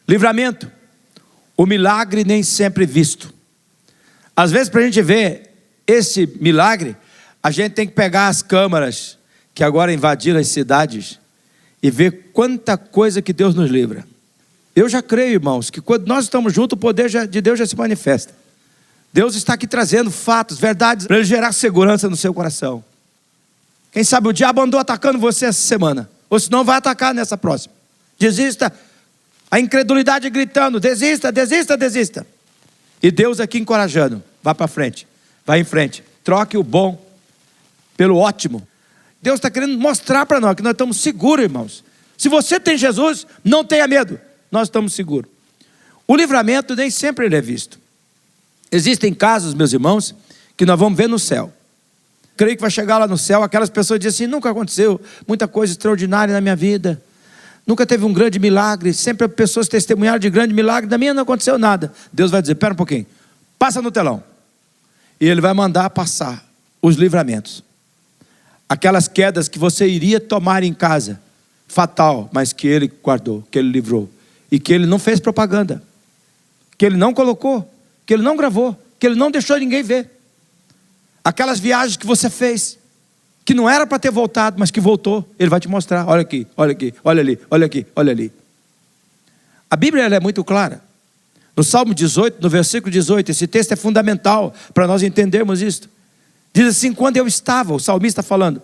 Livramento, o milagre nem sempre visto. Às vezes, para a gente ver esse milagre, a gente tem que pegar as câmaras que agora invadiram as cidades e ver quanta coisa que Deus nos livra. Eu já creio, irmãos, que quando nós estamos juntos, o poder de Deus já se manifesta. Deus está aqui trazendo fatos, verdades, para Ele gerar segurança no seu coração. Quem sabe o diabo andou atacando você essa semana, ou senão vai atacar nessa próxima. Desista. A incredulidade gritando, desista, desista, desista. E Deus aqui encorajando, vá para frente, vai em frente. Troque o bom pelo ótimo. Deus está querendo mostrar para nós que nós estamos seguros, irmãos. Se você tem Jesus, não tenha medo, nós estamos seguros. O livramento nem sempre ele é visto. Existem casos, meus irmãos, que nós vamos ver no céu. Creio que vai chegar lá no céu, aquelas pessoas dizem assim, nunca aconteceu muita coisa extraordinária na minha vida. Nunca teve um grande milagre, sempre pessoas testemunharam de grande milagre, na minha não aconteceu nada. Deus vai dizer, espera um pouquinho, passa no telão. E Ele vai mandar passar os livramentos. Aquelas quedas que você iria tomar em casa, fatal, mas que Ele guardou, que Ele livrou. E que Ele não fez propaganda, que Ele não colocou, que Ele não gravou, que Ele não deixou ninguém ver. Aquelas viagens que você fez, que não era para ter voltado, mas que voltou, Ele vai te mostrar, olha aqui, olha aqui, olha ali, olha aqui, olha ali. A Bíblia ela é muito clara. No Salmo 18, no versículo 18, esse texto é fundamental para nós entendermos isto. Diz assim, quando eu estava, o salmista falando,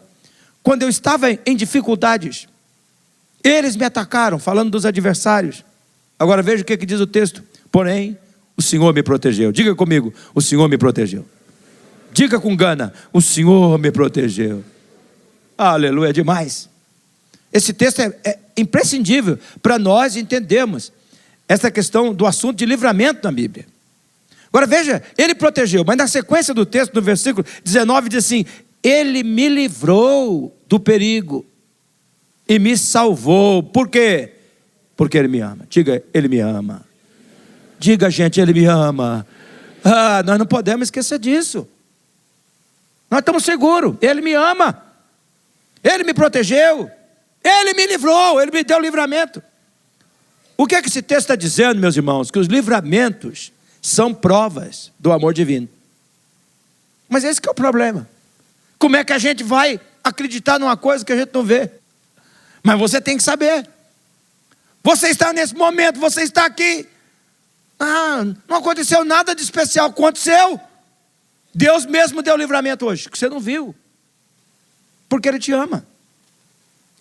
quando eu estava em dificuldades, eles me atacaram, falando dos adversários. Agora veja o que diz o texto, porém, o Senhor me protegeu. Diga comigo, o Senhor me protegeu. Diga com gana, o Senhor me protegeu. Aleluia, demais. Esse texto é imprescindível para nós entendermos essa questão do assunto de livramento na Bíblia. Agora veja, Ele protegeu, mas na sequência do texto, no versículo 19, diz assim, Ele me livrou do perigo e me salvou. Por quê? Porque Ele me ama. Diga, Ele me ama. Diga, gente, Ele me ama. Nós não podemos esquecer disso. Nós estamos seguros, Ele me ama, Ele me protegeu, Ele me livrou, Ele me deu livramento. O que é que esse texto está dizendo, meus irmãos? Que os livramentos são provas do amor divino. Mas esse que é o problema. Como é que a gente vai acreditar numa coisa que a gente não vê? Mas você tem que saber. Você está nesse momento, você está aqui. Não aconteceu nada de especial, aconteceu. Deus mesmo deu livramento hoje, que você não viu, porque Ele te ama.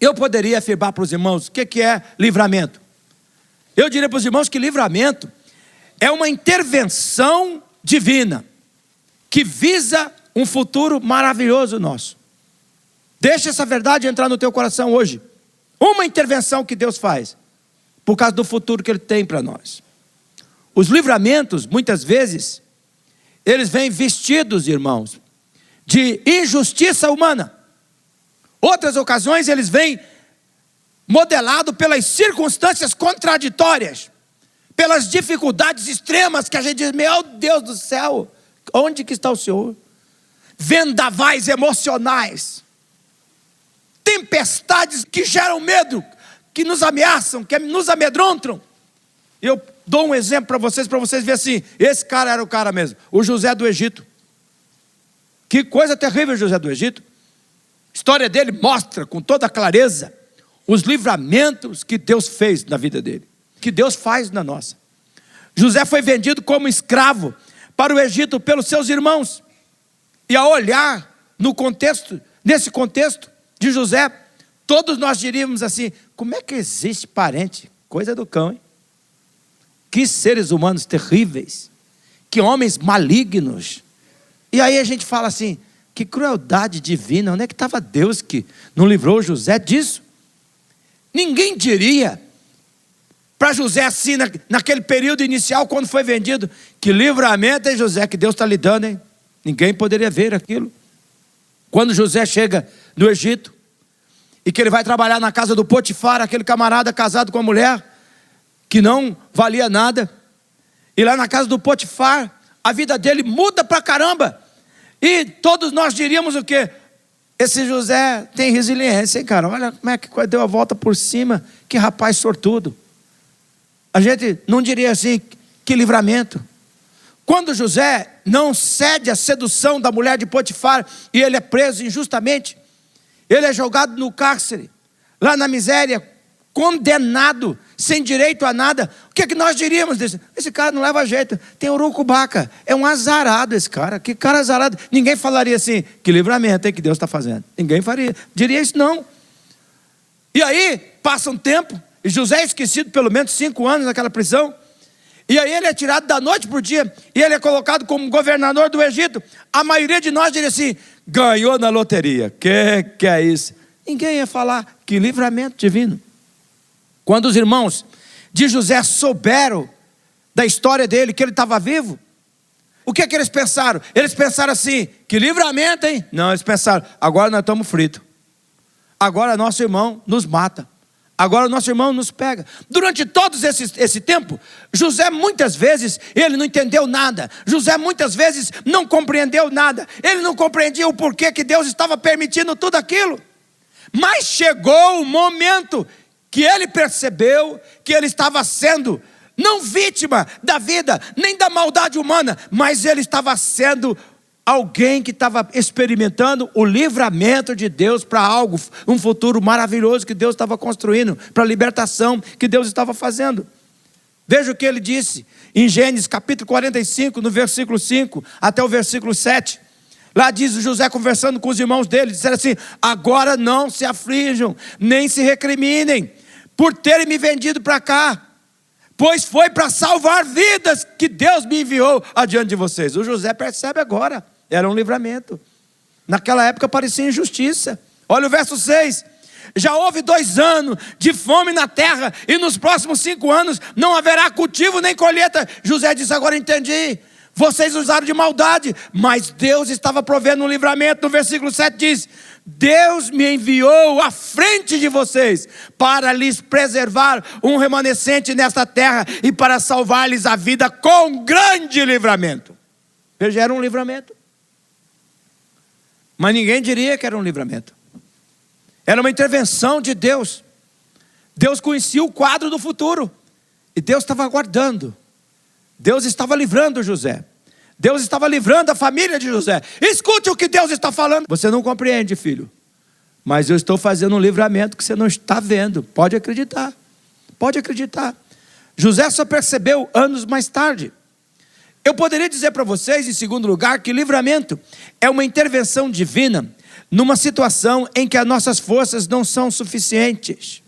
Eu poderia afirmar para os irmãos, o que é livramento? Eu diria para os irmãos que livramento é uma intervenção divina, que visa um futuro maravilhoso nosso. Deixa essa verdade entrar no teu coração hoje. Uma intervenção que Deus faz, por causa do futuro que Ele tem para nós. Os livramentos, muitas vezes, eles vêm vestidos, irmãos, de injustiça humana. Outras ocasiões eles vêm modelados pelas circunstâncias contraditórias, pelas dificuldades extremas que a gente diz, meu Deus do céu, onde que está o Senhor? Vendavais emocionais, tempestades que geram medo, que nos ameaçam, que nos amedrontam. Eu dou um exemplo para vocês verem assim, esse cara era o cara mesmo, o José do Egito. Que coisa terrível, José do Egito. A história dele mostra com toda clareza os livramentos que Deus fez na vida dele, que Deus faz na nossa. José foi vendido como escravo para o Egito pelos seus irmãos. E ao olhar nesse contexto de José, todos nós diríamos assim, como é que existe parente? Coisa do cão, hein? Que seres humanos terríveis, que homens malignos. E aí a gente fala assim, que crueldade divina, onde é que estava Deus que não livrou José disso? Ninguém diria para José assim, naquele período inicial, quando foi vendido, que livramento, hein, José, que Deus está lhe dando, hein? Ninguém poderia ver aquilo. Quando José chega no Egito, e que ele vai trabalhar na casa do Potifar, aquele camarada casado com a mulher, que não valia nada, e lá na casa do Potifar, a vida dele muda pra caramba, e todos nós diríamos o quê? Esse José tem resiliência, hein, cara? Olha como é que deu a volta por cima, que rapaz sortudo. a gente não diria assim, que livramento. Quando José não cede à sedução da mulher de Potifar e ele é preso injustamente, ele é jogado no cárcere, lá na miséria, condenado, sem direito a nada. O que é que nós diríamos desse? Esse cara não leva jeito, tem urucubaca, é um azarado esse cara, que cara azarado. Ninguém falaria assim, que livramento é que Deus está fazendo. Ninguém diria isso não. E aí, passa um tempo, e José é esquecido pelo menos 5 anos naquela prisão, e aí ele é tirado da noite para o dia, e ele é colocado como governador do Egito. A maioria de nós diria assim, ganhou na loteria. Que é isso? Ninguém ia falar, que livramento divino. Quando os irmãos de José souberam da história dele, que ele estava vivo, o que é que eles pensaram? Eles pensaram assim, que livramento, hein? Não, eles pensaram, agora nós estamos fritos. Agora nosso irmão nos mata. Agora nosso irmão nos pega. Durante todo esse tempo, José muitas vezes, ele não entendeu nada. José muitas vezes não compreendeu nada. Ele não compreendia o porquê que Deus estava permitindo tudo aquilo. Mas chegou o momento que ele percebeu que ele estava sendo, não vítima da vida, nem da maldade humana, mas ele estava sendo alguém que estava experimentando o livramento de Deus para algo, um futuro maravilhoso que Deus estava construindo, para a libertação que Deus estava fazendo. Veja o que ele disse em Gênesis capítulo 45, no versículo 5 até o versículo 7. Lá diz o José conversando com os irmãos dele, disseram assim, agora não se aflijam, nem se recriminem, por terem me vendido para cá, pois foi para salvar vidas que Deus me enviou adiante de vocês. O José percebe agora, era um livramento. Naquela época parecia injustiça. Olha o verso 6. Já houve 2 anos de fome na terra, e nos próximos 5 anos não haverá cultivo nem colheita. José disse, agora entendi. Vocês usaram de maldade, mas Deus estava provendo um livramento. No versículo 7 diz, Deus me enviou à frente de vocês, para lhes preservar um remanescente nesta terra, e para salvar-lhes a vida com grande livramento. Veja, era um livramento. Mas ninguém diria que era um livramento. Era uma intervenção de Deus. Deus conhecia o quadro do futuro, e Deus estava aguardando. Deus estava livrando José. Deus estava livrando a família de José. Escute o que Deus está falando. Você não compreende, filho, mas eu estou fazendo um livramento que você não está vendo. Pode acreditar. Pode acreditar. José só percebeu anos mais tarde. Eu poderia dizer para vocês, em segundo lugar, que livramento é uma intervenção divina numa situação em que as nossas forças não são suficientes.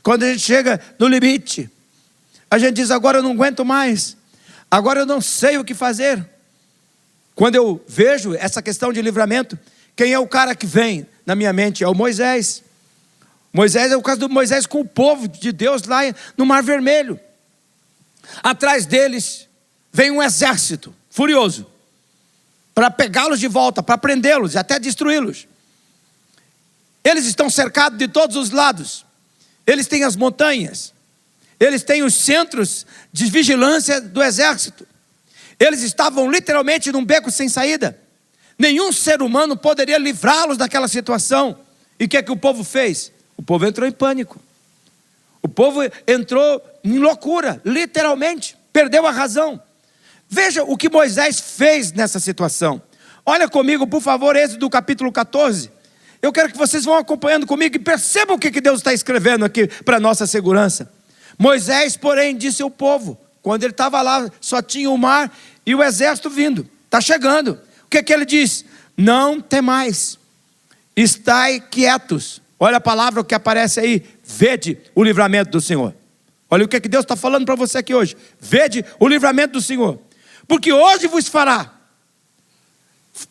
Quando a gente chega no limite, a gente diz, agora eu não aguento mais, agora eu não sei o que fazer. Quando eu vejo essa questão de livramento, quem é o cara que vem na minha mente? É o Moisés. Moisés é o caso do Moisés com o povo de Deus lá no Mar Vermelho. Atrás deles vem um exército furioso para pegá-los de volta, para prendê-los e até destruí-los. Eles estão cercados de todos os lados. Eles têm as montanhas, eles têm os centros de vigilância do exército. Eles estavam literalmente num beco sem saída. Nenhum ser humano poderia livrá-los daquela situação. E o que é que o povo fez? O povo entrou em pânico. O povo entrou em loucura, literalmente, perdeu a razão. Veja o que Moisés fez nessa situação. Olha comigo, por favor, Êxodo capítulo 14. Eu quero que vocês vão acompanhando comigo e percebam o que Deus está escrevendo aqui para a nossa segurança. Moisés, porém, disse ao povo, quando ele estava lá, só tinha o mar e o exército vindo, está chegando. O que é que ele diz? Não temais, estai quietos. Olha a palavra que aparece aí, vede o livramento do Senhor. Olha o que é que Deus está falando para você aqui hoje. Vede o livramento do Senhor, porque hoje vos fará.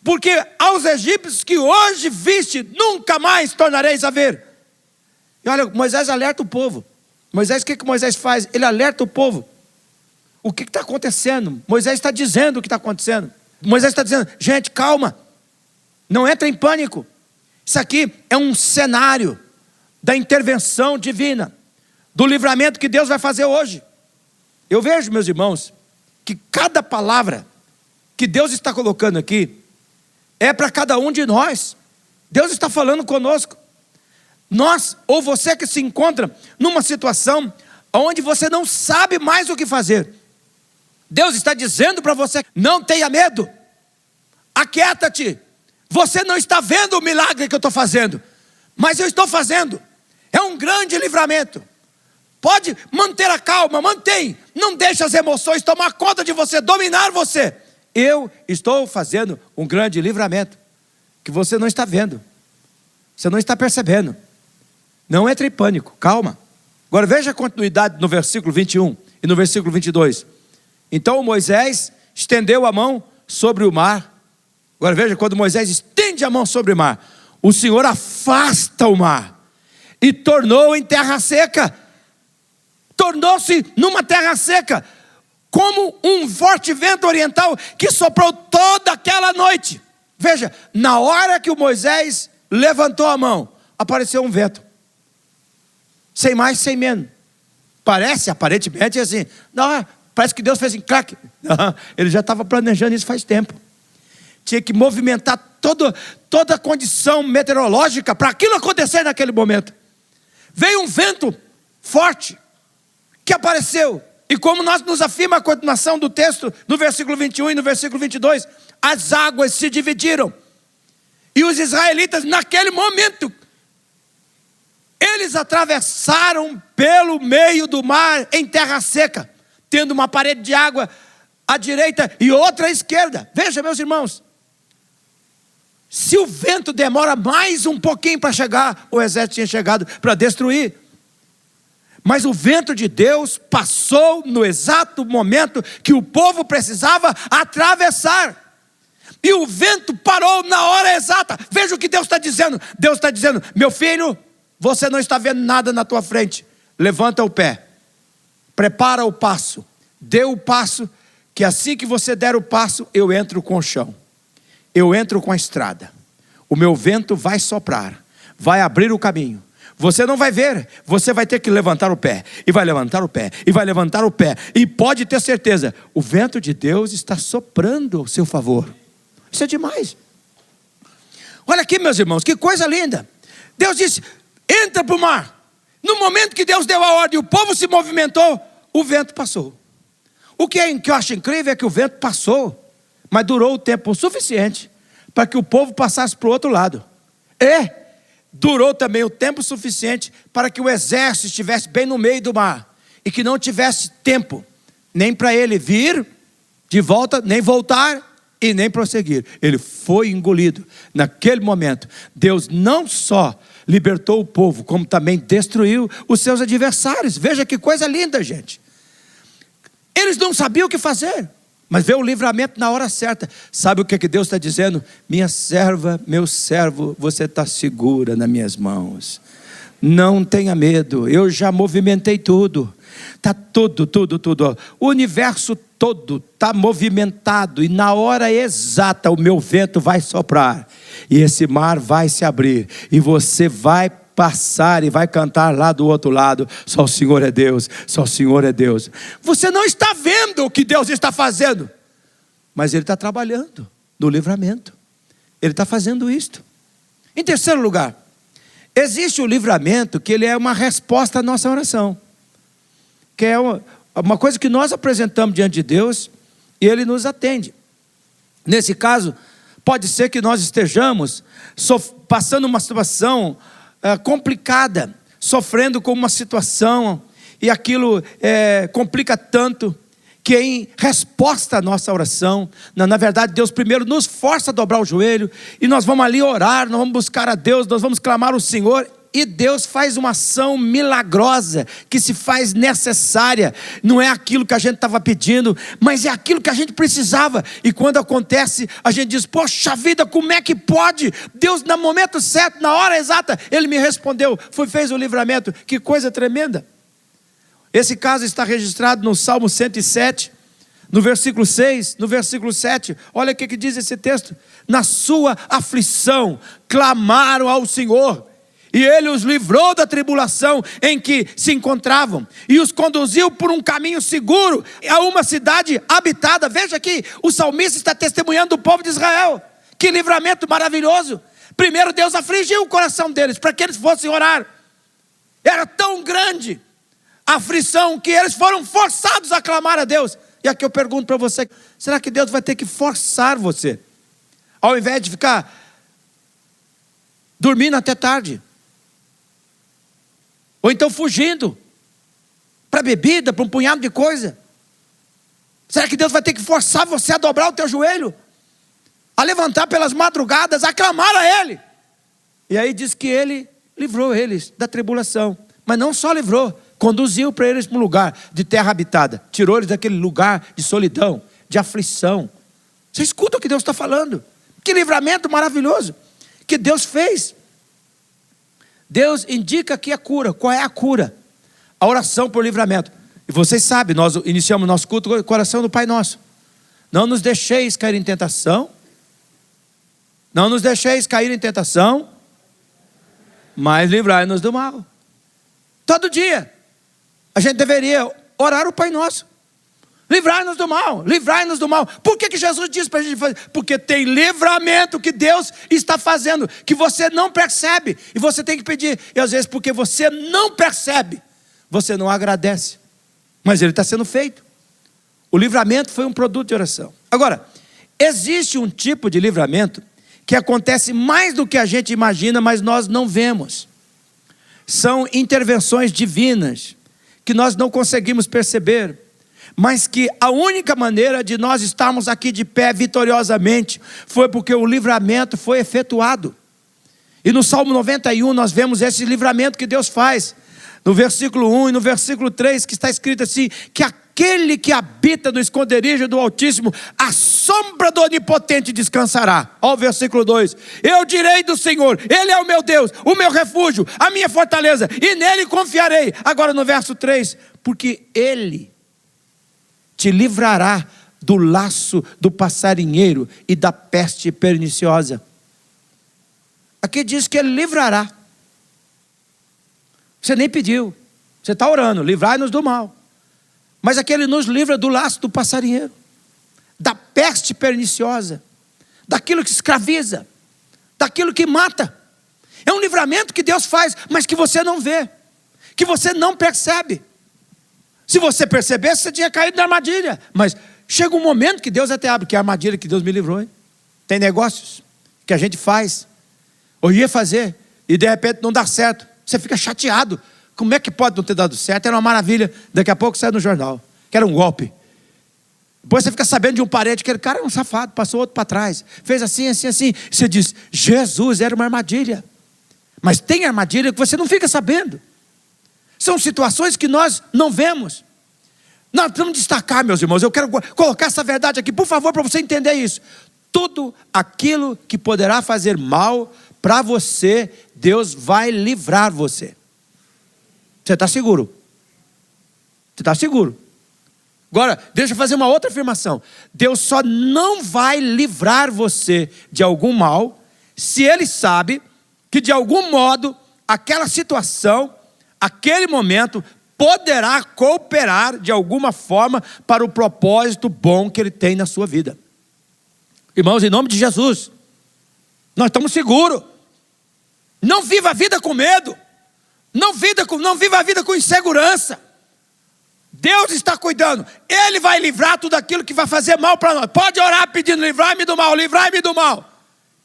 Porque aos egípcios que hoje viste, nunca mais tornareis a ver. E olha, Moisés alerta o povo. Moisés, o que Moisés faz? Ele alerta o povo. O que está acontecendo? Moisés está dizendo o que está acontecendo. Moisés está dizendo, gente, calma, não entra em pânico. Isso aqui é um cenário da intervenção divina, do livramento que Deus vai fazer hoje. Eu vejo, meus irmãos, que cada palavra que Deus está colocando aqui é para cada um de nós. Deus está falando conosco. Nós, ou você que se encontra numa situação onde você não sabe mais o que fazer. Deus está dizendo para você: não tenha medo, aquieta-te. Você não está vendo o milagre que eu estou fazendo, mas eu estou fazendo. É um grande livramento. Pode manter a calma, mantém. Não deixe as emoções tomar conta de você, dominar você. Eu estou fazendo um grande livramento que você não está vendo, você não está percebendo. Não entre em pânico, calma. Agora veja a continuidade no versículo 21 e no versículo 22. Então Moisés estendeu a mão sobre o mar. Agora veja, quando Moisés estende a mão sobre o mar, o Senhor afasta o mar e tornou em terra seca. Tornou-se numa terra seca, como um forte vento oriental que soprou toda aquela noite. Veja, na hora que o Moisés levantou a mão, apareceu um vento. Sem mais, sem menos. Parece, aparentemente, assim, não, parece que Deus fez assim, clac. Não, ele já estava planejando isso faz tempo. Tinha que movimentar toda a condição meteorológica para aquilo acontecer naquele momento. Veio um vento forte que apareceu. E como nos afirma a continuação do texto, no versículo 21 e no versículo 22, as águas se dividiram. E os israelitas, naquele momento, eles atravessaram pelo meio do mar em terra seca, tendo uma parede de água à direita e outra à esquerda. Veja, meus irmãos, se o vento demora mais um pouquinho para chegar, o exército tinha chegado para destruir. Mas o vento de Deus passou no exato momento que o povo precisava atravessar. E o vento parou na hora exata. Veja o que Deus está dizendo. Deus está dizendo: meu filho, você não está vendo nada na tua frente. Levanta o pé. Prepara o passo. Dê o passo, que assim que você der o passo, eu entro com o chão. Eu entro com a estrada. O meu vento vai soprar. Vai abrir o caminho. Você não vai ver, você vai ter que levantar o pé, e vai levantar o pé, e vai levantar o pé, e pode ter certeza, o vento de Deus está soprando ao seu favor. Isso é demais. Olha aqui, meus irmãos, que coisa linda. Deus disse: entra para o mar. No momento que Deus deu a ordem, o povo se movimentou, o vento passou. O que eu acho incrível é que o vento passou, mas durou o tempo suficiente para que o povo passasse para o outro lado. Durou também o tempo suficiente para que o exército estivesse bem no meio do mar e que não tivesse tempo nem para ele vir de volta, nem voltar e nem prosseguir. Ele foi engolido. Naquele momento, Deus não só libertou o povo, como também destruiu os seus adversários. Veja que coisa linda, gente. Eles não sabiam o que fazer, mas veio o livramento na hora certa. Sabe o que Deus está dizendo? Minha serva, meu servo, você está segura nas minhas mãos. Não tenha medo, eu já movimentei tudo. Está tudo. O universo todo está movimentado. E na hora exata o meu vento vai soprar. E esse mar vai se abrir. E você vai passar e vai cantar lá do outro lado: só o Senhor é Deus, só o Senhor é Deus. Você não está vendo o que Deus está fazendo, mas Ele está trabalhando no livramento. Ele está fazendo isto. Em terceiro lugar, existe o livramento que ele é uma resposta à nossa oração, que é uma coisa que nós apresentamos diante de Deus e Ele nos atende. Nesse caso, pode ser que nós estejamos passando uma situação complicada, sofrendo com uma situação, e aquilo complica tanto, que em resposta à nossa oração, na verdade Deus primeiro nos força a dobrar o joelho, e nós vamos ali orar, nós vamos buscar a Deus, nós vamos clamar ao Senhor, e Deus faz uma ação milagrosa, que se faz necessária. Não é aquilo que a gente estava pedindo, mas é aquilo que a gente precisava. E quando acontece, a gente diz: poxa vida, como é que pode? Deus, no momento certo, na hora exata, Ele me respondeu, fez o livramento. Que coisa tremenda. Esse caso está registrado no Salmo 107, no versículo 6, no versículo 7. Olha o que diz esse texto: na sua aflição clamaram ao Senhor, e Ele os livrou da tribulação em que se encontravam, e os conduziu por um caminho seguro a uma cidade habitada. Veja aqui, o salmista está testemunhando do povo de Israel. Que livramento maravilhoso. Primeiro Deus afligiu o coração deles, para que eles fossem orar. Era tão grande aflição, que eles foram forçados a clamar a Deus. E aqui eu pergunto para você, será que Deus vai ter que forçar você? Ao invés de ficar dormindo até tarde, ou então fugindo para bebida, para um punhado de coisa. Será que Deus vai ter que forçar você a dobrar o teu joelho, a levantar pelas madrugadas, a clamar a Ele? E aí diz que Ele livrou eles da tribulação, mas não só livrou, conduziu para eles para um lugar de terra habitada, tirou eles daquele lugar de solidão, de aflição. Você escuta o que Deus está falando? Que livramento maravilhoso que Deus fez. Deus indica aqui a cura. Qual é a cura? A oração por livramento. E vocês sabem, nós iniciamos nosso culto com a oração do Pai Nosso. Não nos deixeis cair em tentação. Não nos deixeis cair em tentação, mas livrai-nos do mal. Todo dia a gente deveria orar o Pai Nosso. Livrai-nos do mal, livrai-nos do mal. Por que Jesus disse para a gente fazer? Porque tem livramento que Deus está fazendo, que você não percebe, e você tem que pedir. E às vezes porque você não percebe, você não agradece, mas ele está sendo feito. O livramento foi um produto de oração. Agora, existe um tipo de livramento que acontece mais do que a gente imagina, mas nós não vemos. São intervenções divinas que nós não conseguimos perceber, mas que a única maneira de nós estarmos aqui de pé vitoriosamente foi porque o livramento foi efetuado. E no Salmo 91 nós vemos esse livramento que Deus faz. No versículo 1 e no versículo 3, que está escrito assim: que aquele que habita no esconderijo do Altíssimo, a sombra do Onipotente descansará. Olha o versículo 2: eu direi do Senhor, Ele é o meu Deus, o meu refúgio, a minha fortaleza, e nele confiarei. Agora no verso 3, porque Ele te livrará do laço do passarinheiro e da peste perniciosa. Aqui diz que Ele livrará. Você nem pediu, você está orando, livrai-nos do mal. Mas aqui Ele nos livra do laço do passarinheiro, da peste perniciosa, daquilo que escraviza, daquilo que mata. É um livramento que Deus faz, mas que você não vê, que você não percebe. Se você percebesse, você tinha caído na armadilha. Mas chega um momento que Deus até abre, que é a armadilha que Deus me livrou. Hein? Tem negócios que a gente faz, ou ia fazer, e de repente não dá certo. Você fica chateado. Como é que pode não ter dado certo? Era uma maravilha. Daqui a pouco sai no jornal, que era um golpe. Depois você fica sabendo de um parente, que aquele cara era um safado, passou outro para trás, fez assim, assim, assim. Você diz, Jesus, era uma armadilha. Mas tem armadilha que você não fica sabendo. São situações que nós não vemos. Nós precisamos destacar, meus irmãos. Eu quero colocar essa verdade aqui, por favor, para você entender isso. Tudo aquilo que poderá fazer mal para você, Deus vai livrar você. Você está seguro? Você está seguro? Agora, deixa eu fazer uma outra afirmação. Deus só não vai livrar você de algum mal se Ele sabe que de algum modo aquela situação, aquele momento poderá cooperar de alguma forma para o propósito bom que Ele tem na sua vida. Irmãos, em nome de Jesus, nós estamos seguros. Não viva a vida com medo. Não viva a vida com insegurança. Deus está cuidando. Ele vai livrar tudo aquilo que vai fazer mal para nós. Pode orar pedindo, livrai-me do mal, livrai-me do mal.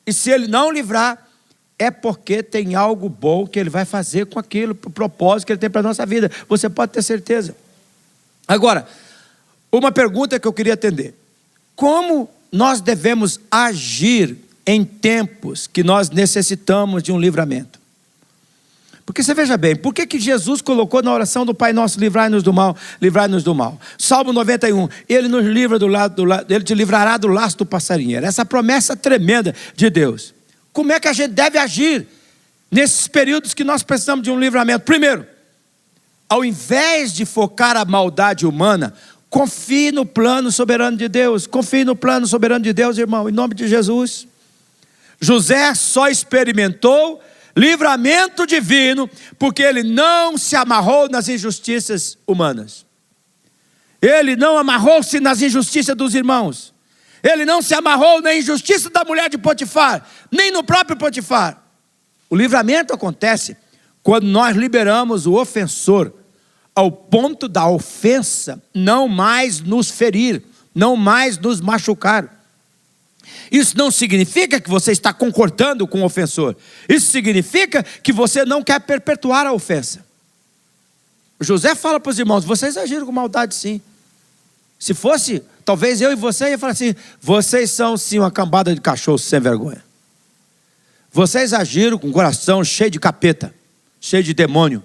E se Ele não livrar, é porque tem algo bom que Ele vai fazer com aquilo, o propósito que Ele tem para a nossa vida. Você pode ter certeza. Agora, uma pergunta que eu queria atender: como nós devemos agir em tempos que nós necessitamos de um livramento? Porque você veja bem, por que Jesus colocou na oração do Pai Nosso, livrai-nos do mal, livrai-nos do mal? Salmo 91, Ele nos livra Ele te livrará do laço do passarinheiro. Essa promessa tremenda de Deus. Como é que a gente deve agir nesses períodos que nós precisamos de um livramento? Primeiro, ao invés de focar a maldade humana, confie no plano soberano de Deus. Confie no plano soberano de Deus, irmão, em nome de Jesus. José só experimentou livramento divino porque ele não se amarrou nas injustiças humanas. Ele não amarrou-se nas injustiças dos irmãos. Ele não se amarrou na injustiça da mulher de Potifar, nem no próprio Potifar. O livramento acontece quando nós liberamos o ofensor ao ponto da ofensa não mais nos ferir, não mais nos machucar. Isso não significa que você está concordando com o ofensor. Isso significa que você não quer perpetuar a ofensa. José fala para os irmãos: vocês agiram com maldade sim. Se fosse, talvez eu e você ia falar assim: vocês são sim uma cambada de cachorros sem vergonha. Vocês agiram com o coração cheio de capeta, cheio de demônio.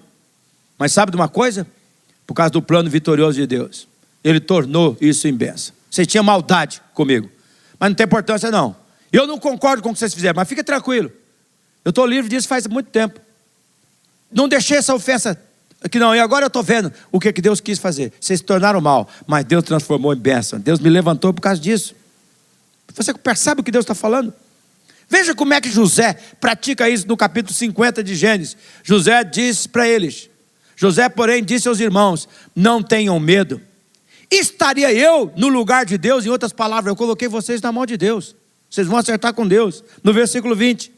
Mas sabe de uma coisa? Por causa do plano vitorioso de Deus, Ele tornou isso em bênção. Vocês tinham maldade comigo, mas não tem importância não. Eu não concordo com o que vocês fizeram, mas fica tranquilo. Eu estou livre disso faz muito tempo. Não deixei essa ofensa aqui não. E agora eu estou vendo o que Deus quis fazer. Vocês se tornaram mal, mas Deus transformou em bênção. Deus me levantou por causa disso. Você percebe o que Deus está falando? Veja como é que José pratica isso no capítulo 50 de Gênesis. José disse para eles: José, porém, disse aos irmãos: não tenham medo. Estaria eu no lugar de Deus? Em outras palavras, eu coloquei vocês na mão de Deus. Vocês vão acertar com Deus. No versículo 20: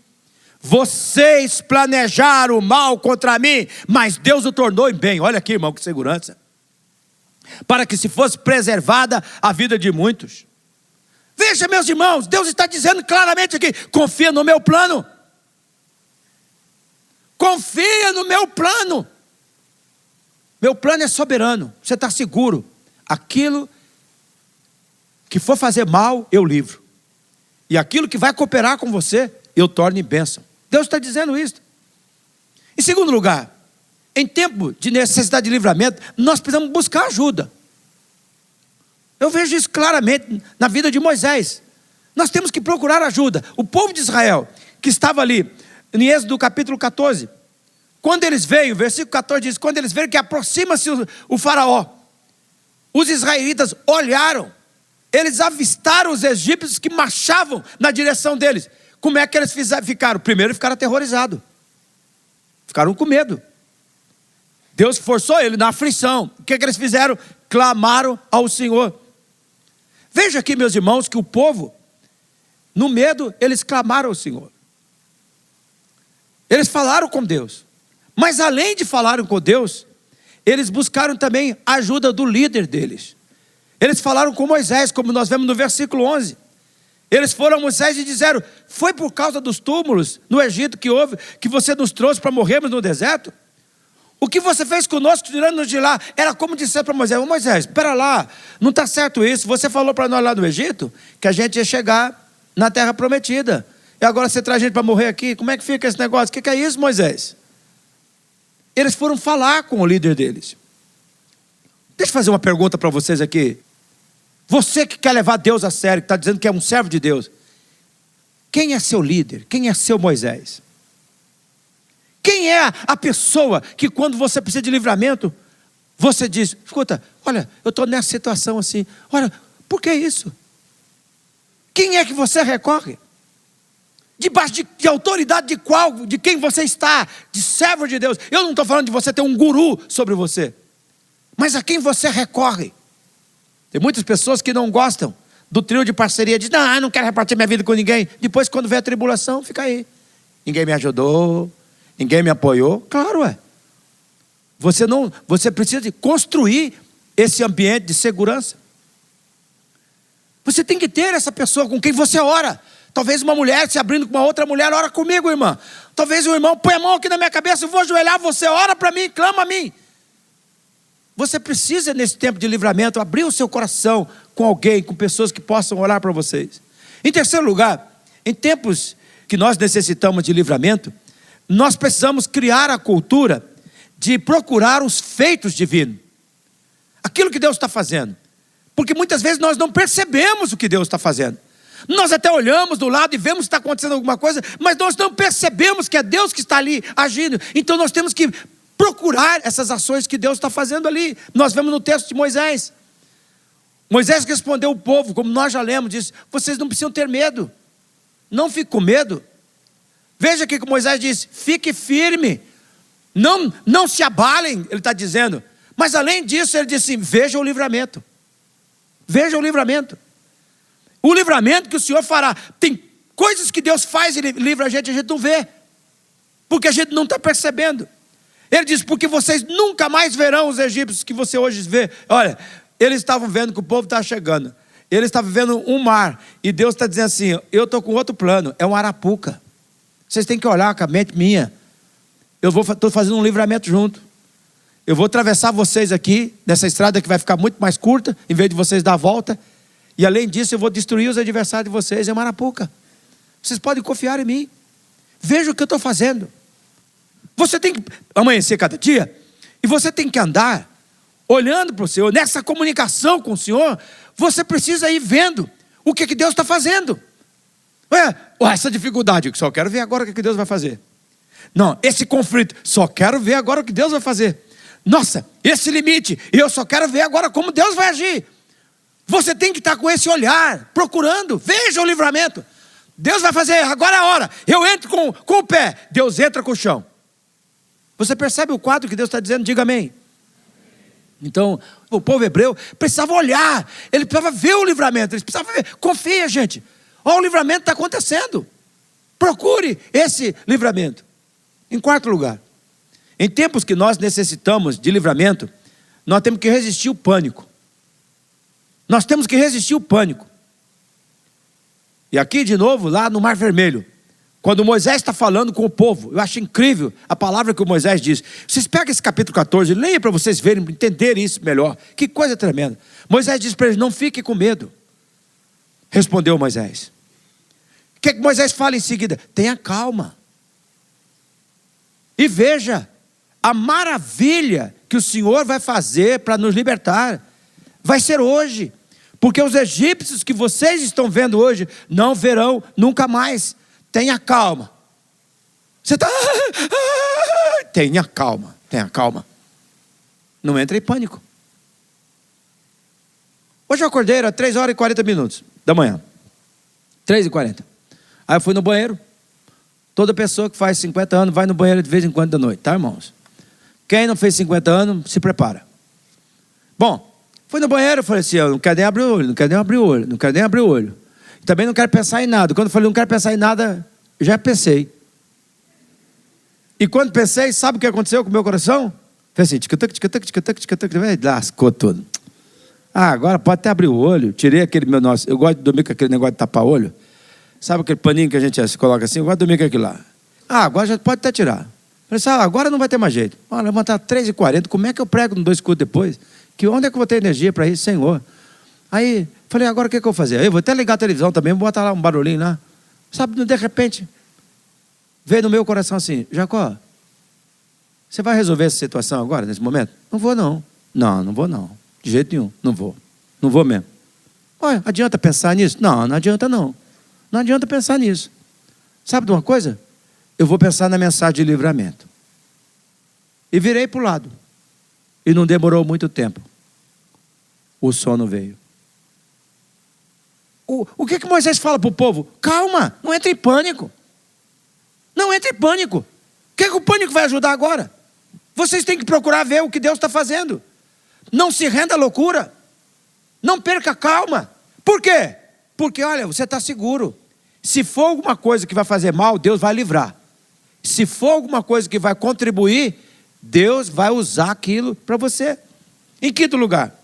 vocês planejaram o mal contra mim, mas Deus o tornou em bem. Olha aqui, irmão, que segurança. Para que se fosse preservada a vida de muitos. Veja, meus irmãos, Deus está dizendo claramente aqui: confia no meu plano. Confia no meu plano. Meu plano é soberano. Você está seguro. Aquilo que for fazer mal, eu livro. E aquilo que vai cooperar com você, eu torno em bênção. Deus está dizendo isso. Em segundo lugar, em tempo de necessidade de livramento, nós precisamos buscar ajuda. Eu vejo isso claramente na vida de Moisés. Nós temos que procurar ajuda. O povo de Israel, que estava ali, em Êxodo capítulo 14, quando eles veem, o versículo 14 diz: quando eles veem que aproxima-se o faraó, os israelitas olharam, eles avistaram os egípcios que marchavam na direção deles. Como é que eles ficaram? Primeiro ficaram aterrorizados, ficaram com medo. Deus forçou ele na aflição. O que eles fizeram? Clamaram ao Senhor. Veja aqui, meus irmãos, que o povo, no medo, eles clamaram ao Senhor. Eles falaram com Deus. Mas além de falarem com Deus, eles buscaram também a ajuda do líder deles. Eles falaram com Moisés, como nós vemos no versículo 11. Eles foram a Moisés e disseram: foi por causa dos túmulos no Egito que houve, que você nos trouxe para morrermos no deserto? O que você fez conosco, tirando-nos de lá? Era como disser para Moisés: ô Moisés, espera lá, não está certo isso. Você falou para nós lá no Egito que a gente ia chegar na terra prometida. E agora você traz a gente para morrer aqui? Como é que fica esse negócio? O que é isso, Moisés? Eles foram falar com o líder deles. Deixa eu fazer uma pergunta para vocês aqui. Você que quer levar Deus a sério, que está dizendo que é um servo de Deus, quem é seu líder? Quem é seu Moisés? Quem é a pessoa que quando você precisa de livramento, você diz: escuta, olha, eu estou nessa situação assim, olha, por que isso? Quem é que você recorre? Debaixo de autoridade de qual? De quem você está? De servo de Deus. Eu não estou falando de você ter um guru sobre você, mas a quem você recorre? Tem muitas pessoas que não gostam do trio de parceria. Dizem: não, eu não quero repartir minha vida com ninguém. Depois, quando vem a tribulação, fica aí: ninguém me ajudou, ninguém me apoiou. Claro, você precisa de construir esse ambiente de segurança. Você tem que ter essa pessoa com quem você ora. Talvez uma mulher se abrindo com uma outra mulher: ora comigo, irmã. Talvez o irmão põe a mão aqui na minha cabeça, eu vou ajoelhar, você ora para mim, clama a mim. Você precisa, nesse tempo de livramento, abrir o seu coração com alguém, com pessoas que possam orar para vocês. Em terceiro lugar, em tempos que nós necessitamos de livramento, nós precisamos criar a cultura de procurar os feitos divinos. Aquilo que Deus está fazendo. Porque muitas vezes nós não percebemos o que Deus está fazendo. Nós até olhamos do lado e vemos que está acontecendo alguma coisa, mas nós não percebemos que é Deus que está ali agindo. Então nós temos que procurar essas ações que Deus está fazendo ali. Nós vemos no texto de Moisés. Moisés respondeu o povo, como nós já lemos, disse: vocês não precisam ter medo. Não fique com medo. Veja aqui que Moisés disse: fique firme. Não se abalem, ele está dizendo. Mas além disso, ele disse: veja o livramento. Veja o livramento. O livramento que o Senhor fará. Tem coisas que Deus faz e livra a gente não vê. Porque a gente não está percebendo. Ele diz, porque vocês nunca mais verão os egípcios que você hoje vê. Olha, eles estavam vendo que o povo estava chegando. Eles estavam vendo um mar. E Deus está dizendo assim, eu estou com outro plano. É um arapuca. Vocês têm que olhar com a mente minha. Eu estou fazendo um livramento junto. Eu vou atravessar vocês aqui, nessa estrada que vai ficar muito mais curta, em vez de vocês dar a volta. E além disso, eu vou destruir os adversários de vocês. É uma arapuca. Vocês podem confiar em mim. Veja o que eu estou fazendo. Você tem que amanhecer cada dia. E você tem que andar olhando para o Senhor. Nessa comunicação com o Senhor, você precisa ir vendo o que Deus está fazendo. Essa dificuldade, só quero ver agora o que Deus vai fazer. Não, esse conflito, só quero ver agora o que Deus vai fazer. Nossa, esse limite, eu só quero ver agora como Deus vai agir. Você tem que estar com esse olhar, procurando. Veja o livramento. Deus vai fazer, agora é a hora. Eu entro com o pé, Deus entra com o chão. Você percebe o quadro que Deus está dizendo? Diga amém. Então, o povo hebreu precisava olhar. Ele precisava ver o livramento. Ele precisava ver. Confia, gente. Olha, o livramento está acontecendo. Procure esse livramento. Em quarto lugar, em tempos que nós necessitamos de livramento, nós temos que resistir o pânico. Nós temos que resistir o pânico. E aqui de novo, lá no Mar Vermelho, quando Moisés está falando com o povo, eu acho incrível a palavra que o Moisés diz. Vocês pegam esse capítulo 14, leia para vocês verem, entenderem isso melhor. Que coisa tremenda. Moisés diz para eles, não fique com medo. Respondeu Moisés. O que Moisés fala em seguida? Tenha calma. E veja a maravilha que o Senhor vai fazer para nos libertar. Vai ser hoje. Porque os egípcios que vocês estão vendo hoje, não verão nunca mais. Tenha calma. Você está... Tenha calma, tenha calma. Não entre em pânico. Hoje eu acordei, era 3h40 da manhã. 3h40. Aí eu fui no banheiro. Toda pessoa que faz 50 anos vai no banheiro de vez em quando da noite, tá, irmãos? Quem não fez 50 anos, se prepara. Bom, fui no banheiro, falei assim, eu não quero nem abrir o olho, não quero nem abrir o olho, não quero nem abrir o olho. Também não quero pensar em nada. Quando eu falei não quero pensar em nada, já pensei. E quando pensei, sabe o que aconteceu com o meu coração? Falei assim, lascou tudo. Agora pode até abrir o olho. Tirei aquele meu nosso. Eu gosto de dormir com aquele negócio de tapar olho. Sabe aquele paninho que a gente se coloca assim? Eu gosto de dormir com aquilo lá. Agora já pode até tirar. Falei assim, agora não vai ter mais jeito. Levantar 3h40, como é que eu prego no 2 cultos depois? Onde é que eu vou ter energia para isso, Senhor? Aí, falei, agora o que eu vou fazer? Eu vou até ligar a televisão também, vou botar lá um barulhinho lá. Sabe, de repente, veio no meu coração assim, Jacó, você vai resolver essa situação agora, nesse momento? Não vou não. Não vou não. De jeito nenhum, não vou. Não vou mesmo. Olha, adianta pensar nisso? Não adianta não. Não adianta pensar nisso. Sabe de uma coisa? Eu vou pensar na mensagem de livramento. E virei para o lado. E não demorou muito tempo. O sono veio. O que Moisés fala para o povo? Calma, não entre em pânico. Não entre em pânico. O que o pânico vai ajudar agora? Vocês têm que procurar ver o que Deus está fazendo. Não se renda à loucura. Não perca a calma. Por quê? Porque, olha, você está seguro. Se for alguma coisa que vai fazer mal, Deus vai livrar. Se for alguma coisa que vai contribuir, Deus vai usar aquilo para você. Em quinto lugar,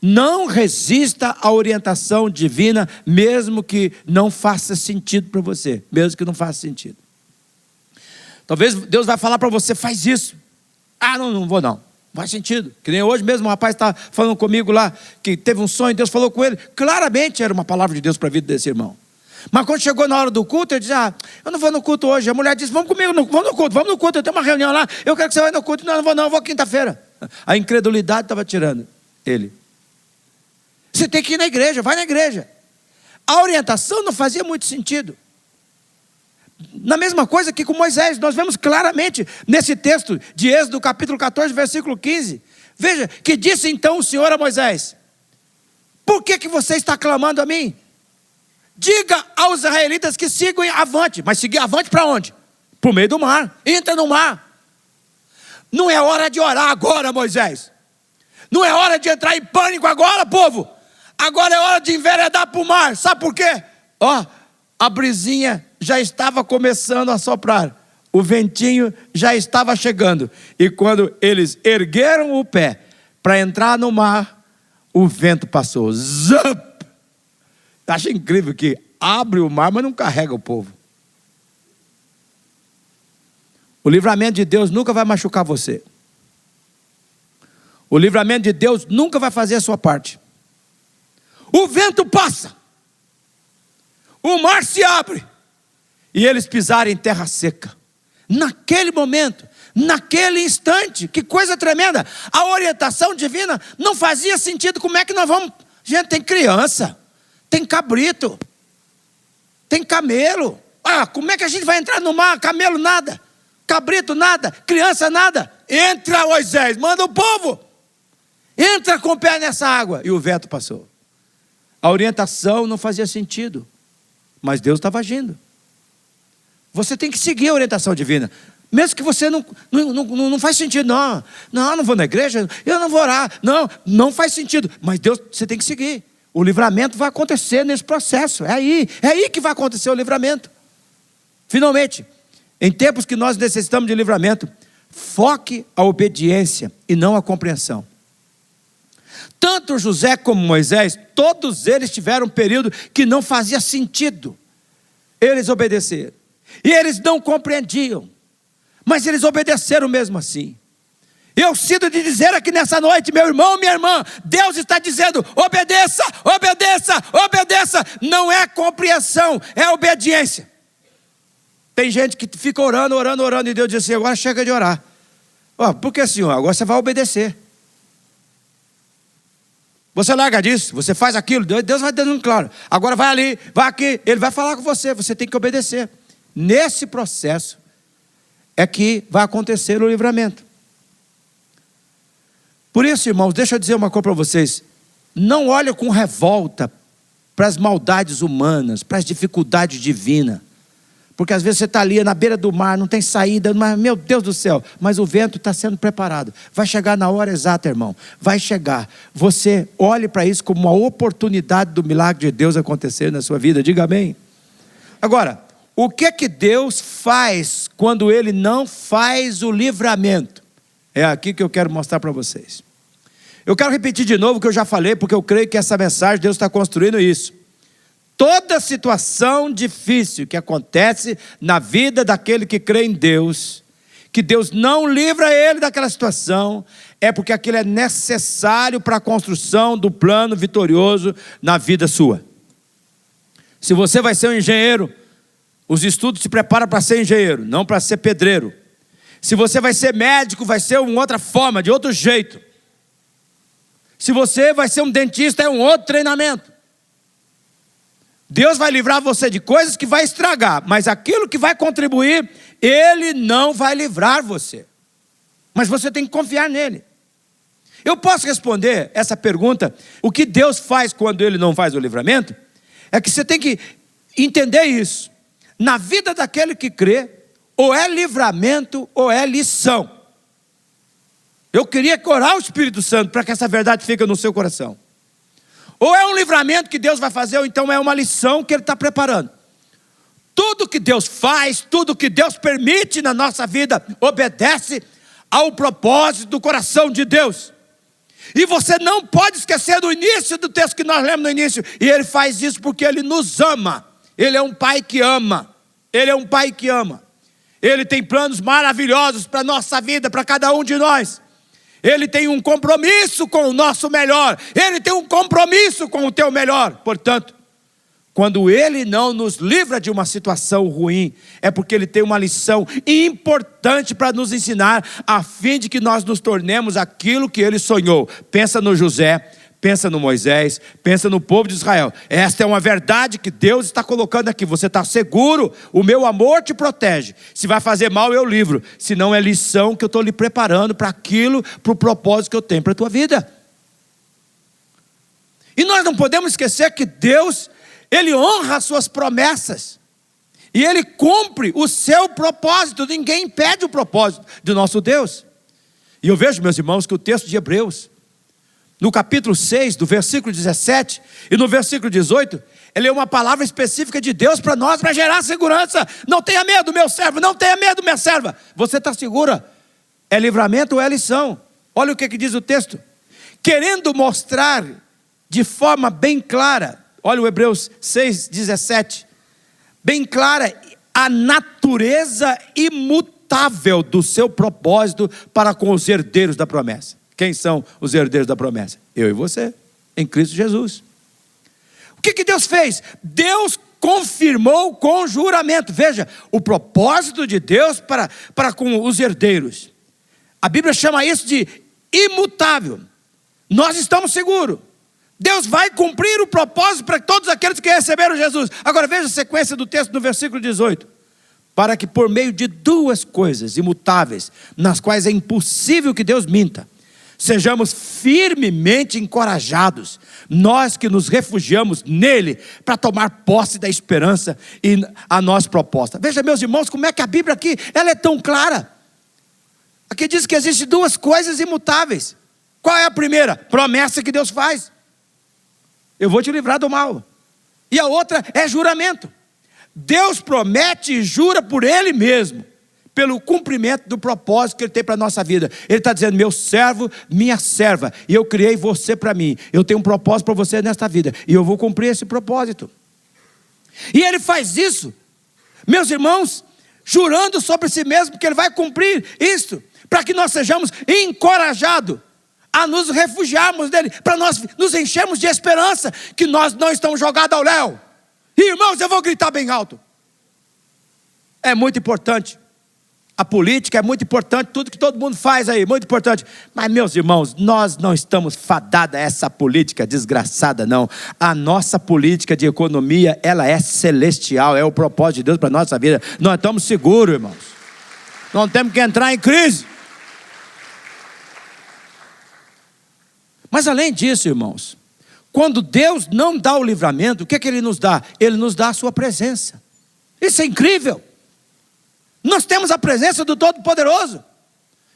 não resista à orientação divina, mesmo que não faça sentido para você. Mesmo que não faça sentido. Talvez Deus vai falar para você, faz isso. Não vou não. Faz sentido. Que nem hoje mesmo um rapaz está falando comigo lá, que teve um sonho, Deus falou com ele. Claramente era uma palavra de Deus para a vida desse irmão. Mas quando chegou na hora do culto, ele disse, eu não vou no culto hoje. A mulher disse, vamos comigo, vamos no culto, eu tenho uma reunião lá, eu quero que você vá no culto. Não vou não, eu vou quinta-feira. A incredulidade estava tirando ele. Você tem que ir na igreja, vai na igreja. A orientação não fazia muito sentido. Na mesma coisa que com Moisés, nós vemos claramente nesse texto de Êxodo capítulo 14, versículo 15. Veja, que disse então o Senhor a Moisés, por que você está clamando a mim? Diga aos israelitas que sigam avante. Mas seguir avante para onde? Para o meio do mar. Entra no mar. Não é hora de orar agora, Moisés. Não é hora de entrar em pânico agora, povo. Agora é hora de enveredar para o mar. Sabe por quê? A brisinha já estava começando a soprar. o ventinho já estava chegando. E quando eles ergueram o pé para entrar no mar, o vento passou. Zup! Acho incrível que abre o mar, mas não carrega o povo. O livramento de Deus nunca vai machucar você. O livramento de Deus nunca vai fazer a sua parte. O vento passa. O mar se abre. E eles pisaram em terra seca. Naquele momento, naquele instante, que coisa tremenda. A orientação divina não fazia sentido. Como é que nós vamos... Gente, tem criança, tem cabrito, tem camelo. Como é que a gente vai entrar no mar? Camelo nada, cabrito nada, criança nada. Entra, Moisés, manda o povo. Entra com o pé nessa água. E o vento passou. A orientação não fazia sentido, mas Deus estava agindo. Você tem que seguir a orientação divina. Mesmo que você não faz sentido. Não vou na igreja, eu não vou orar. Não faz sentido. Mas Deus, você tem que seguir. O livramento vai acontecer nesse processo. É aí que vai acontecer o livramento. Finalmente, em tempos que nós necessitamos de livramento, foque a obediência e não a compreensão. Tanto José como Moisés, todos eles tiveram um período que não fazia sentido eles obedeceram. E eles não compreendiam, mas eles obedeceram mesmo assim. Eu sinto de dizer aqui nessa noite, meu irmão, minha irmã, Deus está dizendo: obedeça, obedeça, obedeça. Não é compreensão, é obediência. Tem gente que fica orando, e Deus diz assim: agora chega de orar. Por que, Senhor? Agora você vai obedecer. Você larga disso, você faz aquilo, Deus vai dando claro. Agora vai ali, vai aqui, Ele vai falar com você, você tem que obedecer. Nesse processo é que vai acontecer o livramento. Por isso, irmãos, deixa eu dizer uma coisa para vocês. Não olhe com revolta para as maldades humanas, para as dificuldades divinas. Porque às vezes você está ali na beira do mar, não tem saída, mas meu Deus do céu, mas o vento está sendo preparado. Vai chegar na hora exata, irmão. Vai chegar. Você olhe para isso como uma oportunidade do milagre de Deus acontecer na sua vida. Diga amém. Agora, o que Deus faz quando Ele não faz o livramento? É aqui que eu quero mostrar para vocês. Eu quero repetir de novo o que eu já falei, porque eu creio que essa mensagem, Deus está construindo isso. Toda situação difícil que acontece na vida daquele que crê em Deus, que Deus não livra ele daquela situação, é porque aquilo é necessário para a construção do plano vitorioso na vida sua. Se você vai ser um engenheiro, os estudos te preparam para ser engenheiro, não para ser pedreiro. Se você vai ser médico, vai ser uma outra forma, de outro jeito. Se você vai ser um dentista, é um outro treinamento. Deus vai livrar você de coisas que vai estragar, mas aquilo que vai contribuir, Ele não vai livrar você. Mas você tem que confiar nele. Eu posso responder essa pergunta: o que Deus faz quando Ele não faz o livramento? É que você tem que entender isso. Na vida daquele que crê, ou é livramento ou é lição. Eu queria orar o Espírito Santo para que essa verdade fique no seu coração. Ou é um livramento que Deus vai fazer, ou então é uma lição que Ele está preparando. Tudo que Deus faz, tudo que Deus permite na nossa vida, obedece ao propósito do coração de Deus. E você não pode esquecer do início do texto que nós lemos no início. E Ele faz isso porque Ele nos ama. Ele é um Pai que ama. Ele é um Pai que ama. Ele tem planos maravilhosos para a nossa vida, para cada um de nós. Ele tem um compromisso com o nosso melhor. Ele tem um compromisso com o teu melhor. Portanto, quando Ele não nos livra de uma situação ruim, é porque Ele tem uma lição importante para nos ensinar, a fim de que nós nos tornemos aquilo que Ele sonhou. Pensa no José, pensa no Moisés, pensa no povo de Israel. Esta é uma verdade que Deus está colocando aqui. Você está seguro? O meu amor te protege. Se vai fazer mal, eu livro. Se não, é lição que eu estou lhe preparando para aquilo, para o propósito que eu tenho para a tua vida. E nós não podemos esquecer que Deus, Ele honra as suas promessas. E Ele cumpre o seu propósito. Ninguém impede o propósito do nosso Deus. E eu vejo, meus irmãos, que o texto de Hebreus no capítulo 6, do versículo 17 e no versículo 18, ele é uma palavra específica de Deus para nós, para gerar segurança. Não tenha medo, meu servo, não tenha medo, minha serva. Você está segura? É livramento ou é lição? Olha o que diz o texto. Querendo mostrar de forma bem clara, olha o Hebreus 6, 17, bem clara, a natureza imutável do seu propósito para com os herdeiros da promessa. Quem são os herdeiros da promessa? Eu e você, em Cristo Jesus. O que Deus fez? Deus confirmou com juramento. Veja, o propósito de Deus para com os herdeiros. A Bíblia chama isso de imutável. Nós estamos seguros. Deus vai cumprir o propósito para todos aqueles que receberam Jesus. Agora veja a sequência do texto no versículo 18. Para que por meio de duas coisas imutáveis, nas quais é impossível que Deus minta, sejamos firmemente encorajados, nós que nos refugiamos nele, para tomar posse da esperança e a nós proposta. Veja, meus irmãos, como é que a Bíblia aqui, ela é tão clara. Aqui diz que existem duas coisas imutáveis. Qual é a primeira? Promessa que Deus faz. Eu vou te livrar do mal. E a outra é juramento. Deus promete e jura por Ele mesmo, pelo cumprimento do propósito que Ele tem para a nossa vida. Ele está dizendo, meu servo, minha serva, e eu criei você para mim. Eu tenho um propósito para você nesta vida, e eu vou cumprir esse propósito. E Ele faz isso, meus irmãos, jurando sobre si mesmo que Ele vai cumprir isso, para que nós sejamos encorajados a nos refugiarmos dele, para nós nos enchermos de esperança, que nós não estamos jogados ao léu. Irmãos, eu vou gritar bem alto. É muito importante. A política é muito importante, tudo que todo mundo faz aí, muito importante. Mas, meus irmãos, nós não estamos fadados a essa política desgraçada, não. A nossa política de economia, ela é celestial, é o propósito de Deus para a nossa vida. Nós estamos seguros, irmãos. Não temos que entrar em crise. Mas além disso, irmãos, quando Deus não dá o livramento, o que Ele nos dá? Ele nos dá a sua presença. Isso é incrível. Nós temos a presença do Todo-Poderoso.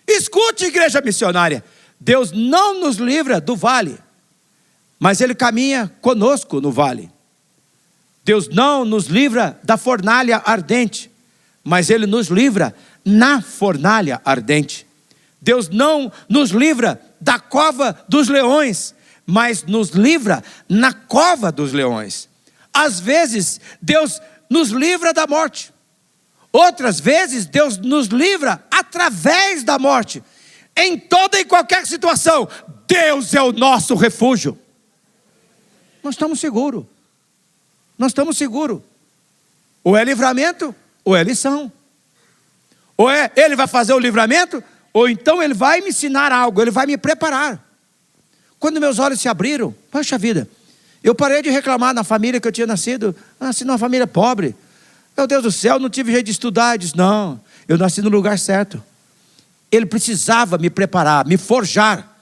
Escute, igreja missionária, Deus não nos livra do vale, mas Ele caminha conosco no vale. Deus não nos livra da fornalha ardente, mas Ele nos livra na fornalha ardente. Deus não nos livra da cova dos leões, mas nos livra na cova dos leões. Às vezes, Deus nos livra da morte. Outras vezes, Deus nos livra através da morte. Em toda e qualquer situação, Deus é o nosso refúgio. Nós estamos seguros. Nós estamos seguros. Ou é livramento, ou é lição. Ou é, Ele vai fazer o livramento, ou então Ele vai me ensinar algo, Ele vai me preparar. Quando meus olhos se abriram, poxa vida, eu parei de reclamar na família que eu tinha nascido. Eu nasci numa família pobre. Meu Deus do céu, não tive jeito de estudar. Eu disse, não, eu nasci no lugar certo. Ele precisava me preparar, me forjar,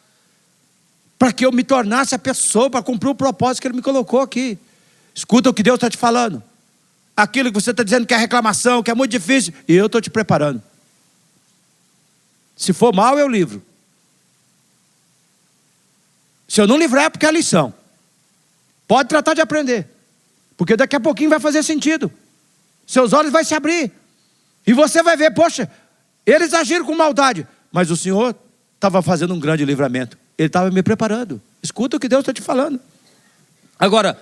para que eu me tornasse a pessoa, para cumprir o propósito que Ele me colocou aqui. Escuta o que Deus está te falando. Aquilo que você está dizendo que é reclamação, que é muito difícil, e eu estou te preparando. Se for mal, eu livro. Se eu não livrar, é porque é a lição. Pode tratar de aprender, porque daqui a pouquinho vai fazer sentido. Seus olhos vão se abrir, e você vai ver, poxa, eles agiram com maldade, mas o Senhor estava fazendo um grande livramento. Ele estava me preparando. Escuta o que Deus está te falando. Agora,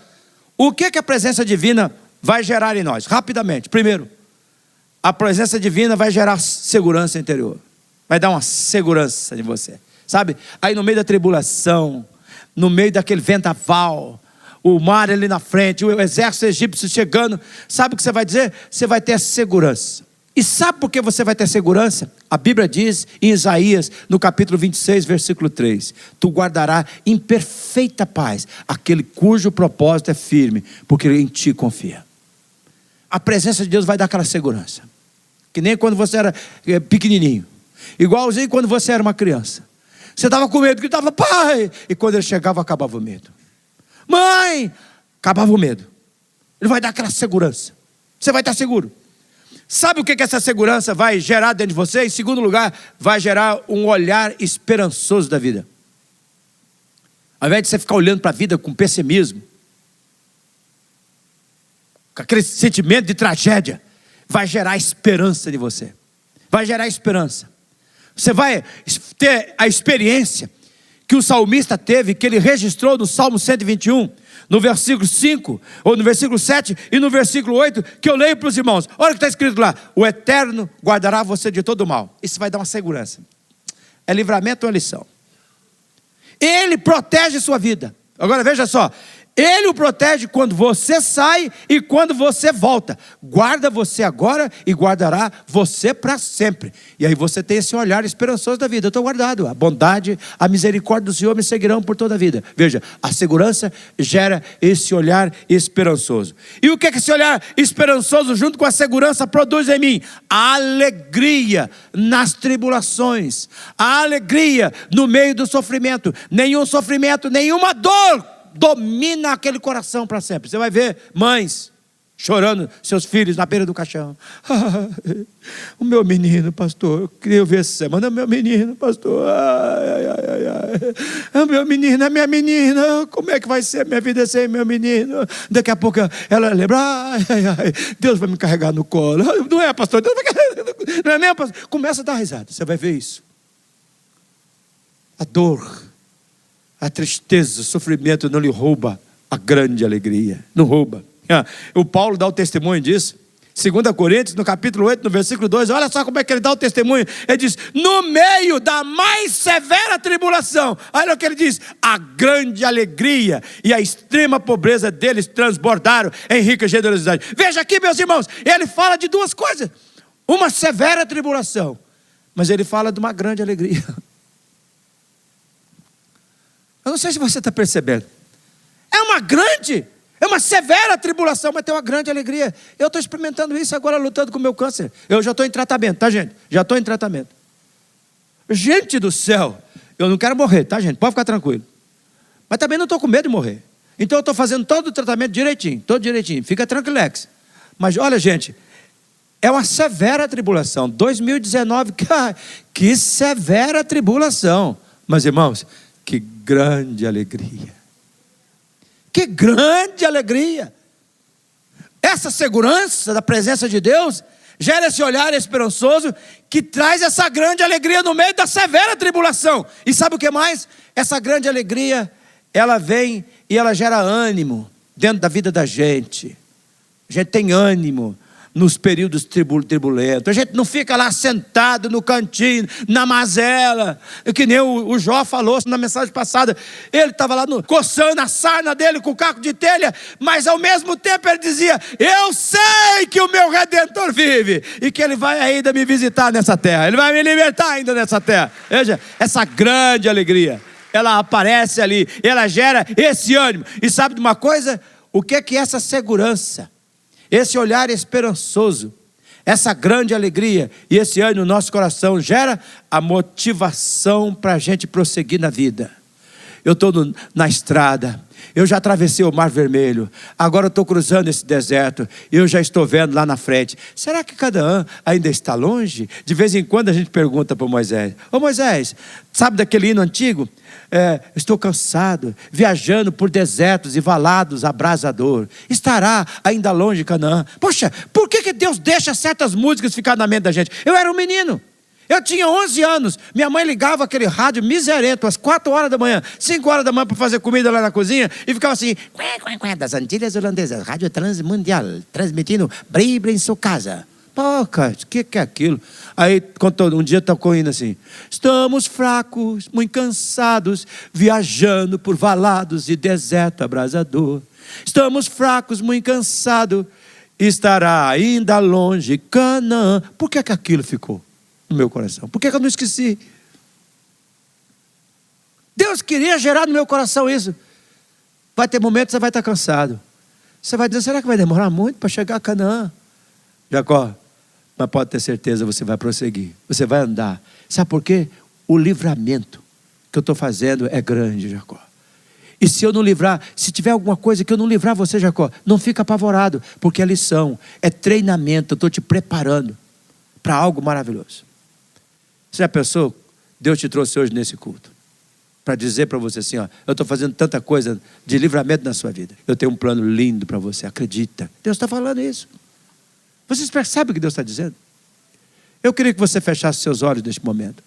o que a presença divina vai gerar em nós? Rapidamente. Primeiro, a presença divina vai gerar segurança interior. Vai dar uma segurança em você. Sabe? Aí no meio da tribulação, no meio daquele vendaval, o mar ali na frente, o exército egípcio chegando, sabe o que você vai dizer? Você vai ter segurança. E sabe por que você vai ter segurança? A Bíblia diz em Isaías, no capítulo 26, versículo 3: tu guardarás em perfeita paz aquele cujo propósito é firme, porque em ti confia. A presença de Deus vai dar aquela segurança, que nem quando você era pequenininho, igualzinho quando você era uma criança. Você estava com medo, gritava, pai, e quando ele chegava, acabava o medo. Mãe, acabava o medo. Ele vai dar aquela segurança. Você vai estar seguro. Sabe o que essa segurança vai gerar dentro de você? Em segundo lugar, vai gerar um olhar esperançoso da vida. Ao invés de você ficar olhando para a vida com pessimismo, com aquele sentimento de tragédia, vai gerar esperança de você. Vai gerar esperança. Você vai ter a experiência que o salmista teve, que ele registrou no Salmo 121, no versículo 5, ou no versículo 7 e no versículo 8, que eu leio para os irmãos. Olha o que está escrito lá: o Eterno guardará você de todo mal. Isso vai dar uma segurança. É livramento ou é lição? Ele protege sua vida. Agora veja só, Ele o protege quando você sai e quando você volta. Guarda você agora e guardará você para sempre. E aí você tem esse olhar esperançoso da vida. Eu estou guardado. A bondade, a misericórdia do Senhor me seguirão por toda a vida. Veja, a segurança gera esse olhar esperançoso. E o que esse olhar esperançoso junto com a segurança produz em mim? A alegria nas tribulações. A alegria no meio do sofrimento. Nenhum sofrimento, nenhuma dor domina aquele coração para sempre. Você vai ver mães chorando seus filhos na beira do caixão. O meu menino, pastor, eu queria ver essa semana. O meu menino, pastor, o meu menino, a minha menina, como é que vai ser a minha vida sem meu menino? Daqui a pouco ela lembra, Deus vai me carregar no colo. Não é, pastor? Deus vai carregar, não é mesmo, pastor? Começa a dar risada, você vai ver isso. A dor, a tristeza, o sofrimento não lhe rouba a grande alegria. Não rouba. O Paulo dá o testemunho disso. 2 Coríntios, no capítulo 8, no versículo 2. Olha só como é que ele dá o testemunho. Ele diz: no meio da mais severa tribulação, olha o que ele diz: a grande alegria e a extrema pobreza deles transbordaram em rica generosidade. Veja aqui, meus irmãos, ele fala de duas coisas. Uma severa tribulação, mas ele fala de uma grande alegria. Eu não sei se você está percebendo. É uma severa tribulação, mas tem uma grande alegria. Eu estou experimentando isso agora, lutando com o meu câncer. Eu já estou em tratamento, tá, gente? Já estou em tratamento. Gente do céu, eu não quero morrer, tá, gente? Pode ficar tranquilo. Mas também não estou com medo de morrer. Então eu estou fazendo todo o tratamento direitinho, todo direitinho. Fica tranquilex. Mas olha, gente, é uma severa tribulação. 2019, que severa tribulação. Mas, irmãos, que grande alegria. Que grande alegria. Essa segurança da presença de Deus gera esse olhar esperançoso que traz essa grande alegria no meio da severa tribulação. E sabe o que mais? Essa grande alegria, ela vem e ela gera ânimo dentro da vida da gente. A gente tem ânimo nos períodos turbulentos. A gente não fica lá sentado no cantinho, na mazela, que nem o Jó falou na mensagem passada. Ele estava lá coçando a sarna dele com o caco de telha, mas ao mesmo tempo ele dizia: eu sei que o meu Redentor vive e que ele vai ainda me visitar nessa terra, ele vai me libertar ainda nessa terra. Veja, essa grande alegria, ela aparece ali, ela gera esse ânimo. E sabe de uma coisa? O que é essa segurança? Esse olhar esperançoso, essa grande alegria e esse ânimo no nosso coração gera a motivação para a gente prosseguir na vida. Eu estou na estrada, eu já atravessei o Mar Vermelho, agora eu estou cruzando esse deserto, e eu já estou vendo lá na frente. Será que Canaã ainda está longe? De vez em quando a gente pergunta para Moisés: ô Moisés, sabe daquele hino antigo? Estou cansado, viajando por desertos e valados abrasador. Estará ainda longe Canaã? Poxa, por que Deus deixa certas músicas ficar na mente da gente? Eu era um menino, eu tinha 11 anos, minha mãe ligava aquele rádio miserento às 4 horas da manhã, 5 horas da manhã para fazer comida lá na cozinha, e ficava assim: das Antilhas Holandesas, Rádio Transmundial, transmitindo Bíblia em sua casa. Pô, cara, o que é aquilo? Aí um dia tocou indo assim: estamos fracos, muito cansados, viajando por valados e deserto abrasador. Estamos fracos, muito cansados, estará ainda longe Canaã. Por que aquilo ficou no meu coração? Por que eu não esqueci? Deus queria gerar no meu coração isso. Vai ter momentos que você vai estar cansado. Você vai dizer: será que vai demorar muito para chegar a Canaã? Jacó, mas pode ter certeza, você vai prosseguir, você vai andar. Sabe por quê? O livramento que eu estou fazendo é grande, Jacó. E se eu não livrar, se tiver alguma coisa que eu não livrar você, Jacó, não fica apavorado, porque é lição, é treinamento. Eu estou te preparando para algo maravilhoso. Você já pensou? Deus te trouxe hoje nesse culto. para dizer para você assim, ó, eu estou fazendo tanta coisa de livramento na sua vida. Eu tenho um plano lindo para você, acredita. Deus está falando isso. Vocês percebem o que Deus está dizendo? Eu queria que você fechasse seus olhos neste momento.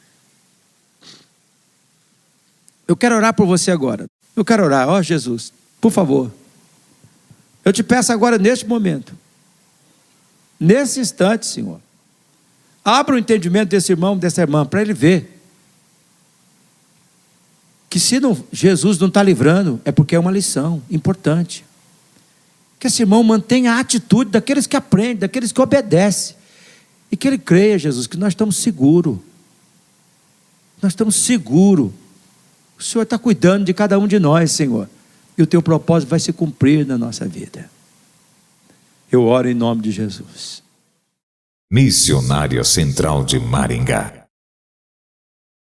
Eu quero orar por você agora. Eu quero orar, ó Jesus, por favor. Eu te peço agora neste momento, nesse instante, Senhor, abra o entendimento desse irmão, dessa irmã, para ele ver que se Jesus não está livrando, é porque é uma lição importante. Que esse irmão mantenha a atitude daqueles que aprendem, daqueles que obedecem. E que ele creia, Jesus, que nós estamos seguros. Nós estamos seguros. O Senhor está cuidando de cada um de nós, Senhor. E o teu propósito vai se cumprir na nossa vida. Eu oro em nome de Jesus. Missionária Central de Maringá.